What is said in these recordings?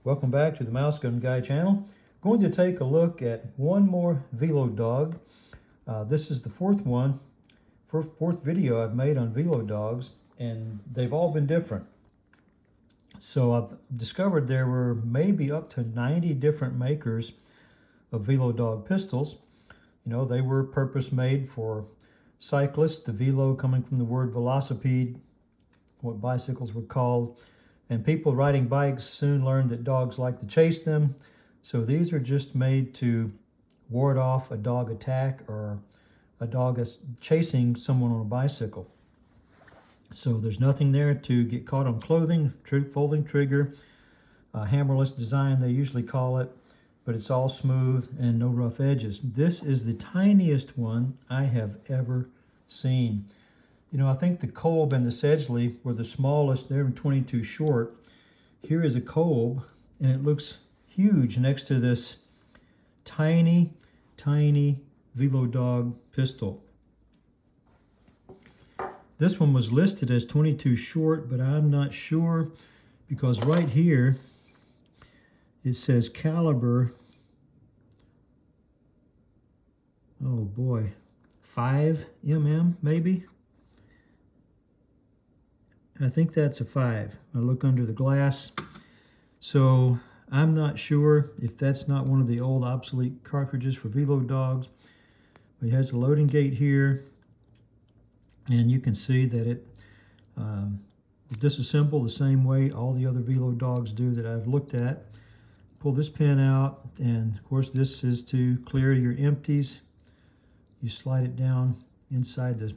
Welcome back to the Mouse Gun Guy channel. Going to take a look at one more Velo-Dog. This is the fourth video I've made on Velo-Dogs, and they've all been different. So I've discovered there were maybe up to 90 different makers of Velo-Dog pistols. You know, they were purpose-made for cyclists, the velo coming from the word velocipede, what bicycles were called. And people riding bikes soon learned that dogs like to chase them. So these are just made to ward off a dog attack or a dog that's chasing someone on a bicycle. So there's nothing there to get caught on clothing, folding trigger, hammerless design they usually call it, but it's all smooth and no rough edges. This is the tiniest one I have ever seen. You know, I think the Kolb and the Sedgley were the smallest. They're 22 short. Here is a Kolb, and it looks huge next to this tiny, tiny Velo-Dog pistol. This one was listed as 22 short, but I'm not sure because right here it says caliber, oh boy, 5 mm maybe? I think that's a 5. I look under the glass. So I'm not sure if that's not one of the old obsolete cartridges for Velo-Dogs. But it has a loading gate here. And you can see that it disassemble the same way all the other Velo-Dogs do that I've looked at. Pull this pin out, and of course this is to clear your empties. You slide it down inside the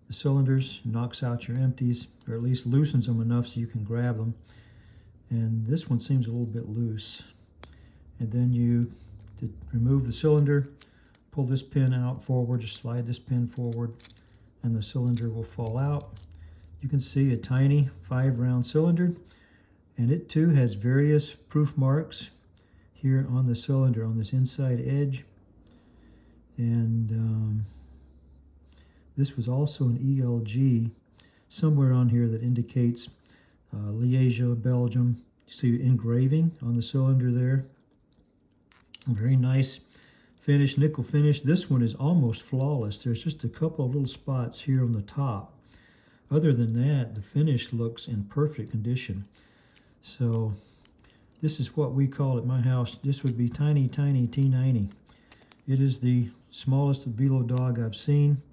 cylinders, knocks out your empties, or at least loosens them enough so you can grab them. And this one seems a little bit loose. And then to remove the cylinder, pull this pin out forward, just slide this pin forward, and the cylinder will fall out. You can see a tiny 5-round cylinder, and it too has various proof marks here on the cylinder, on this inside edge. And this was also an ELG somewhere on here that indicates Liège, Belgium. You see engraving on the cylinder there. A very nice finish, nickel finish. This one is almost flawless. There's just a couple of little spots here on the top. Other than that, the finish looks in perfect condition. So this is what we call at my house. This would be tiny, tiny T90. It is the smallest Velo-Dog I've seen,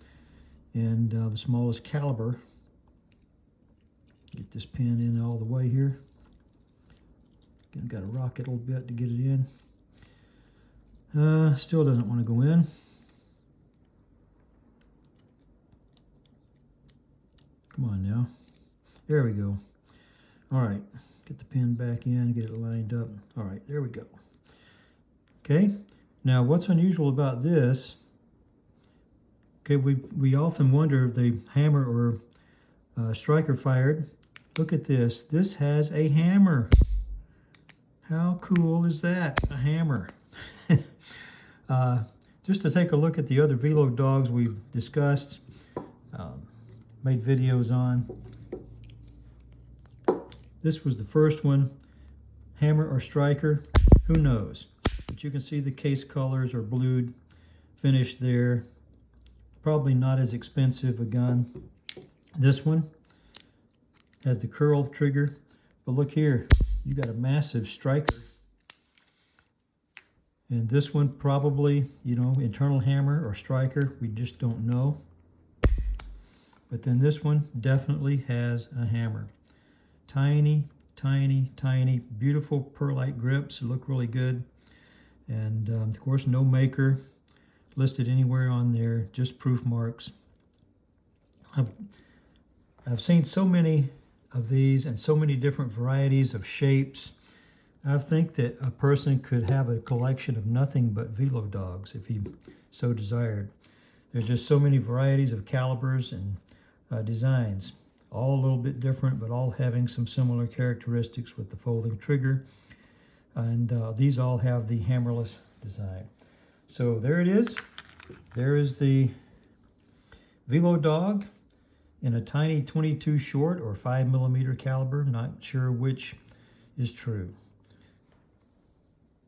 and the smallest caliber. Get this pin in all the way here. Again, got to rock it a little bit to get it in. Still doesn't want to go in. Come on now. There we go. All right, get the pin back in, get it lined up. All right, there we go. Okay, now what's unusual about this, okay, we often wonder if the hammer or striker fired. Look at this. This has a hammer. How cool is that? A hammer. Just to take a look at the other Velo-Dogs we've discussed, made videos on. This was the first one. Hammer or striker, who knows? But you can see the case colors are blued finish there. Probably not as expensive a gun. This one has the curl trigger, but look here, you got a massive striker. And this one probably, you know, internal hammer or striker, we just don't know. But then this one definitely has a hammer. Tiny, tiny, tiny, beautiful perlite grips, look really good. And of course, no maker listed anywhere on there, just proof marks. I've seen so many of these and so many different varieties of shapes. I think that a person could have a collection of nothing but Velo-Dogs if he so desired. There's just so many varieties of calibers and designs, all a little bit different, but all having some similar characteristics with the folding trigger. And these all have the hammerless design. So there it is. There is the Velo-Dog in a tiny 22 short or 5mm caliber. Not sure which is true.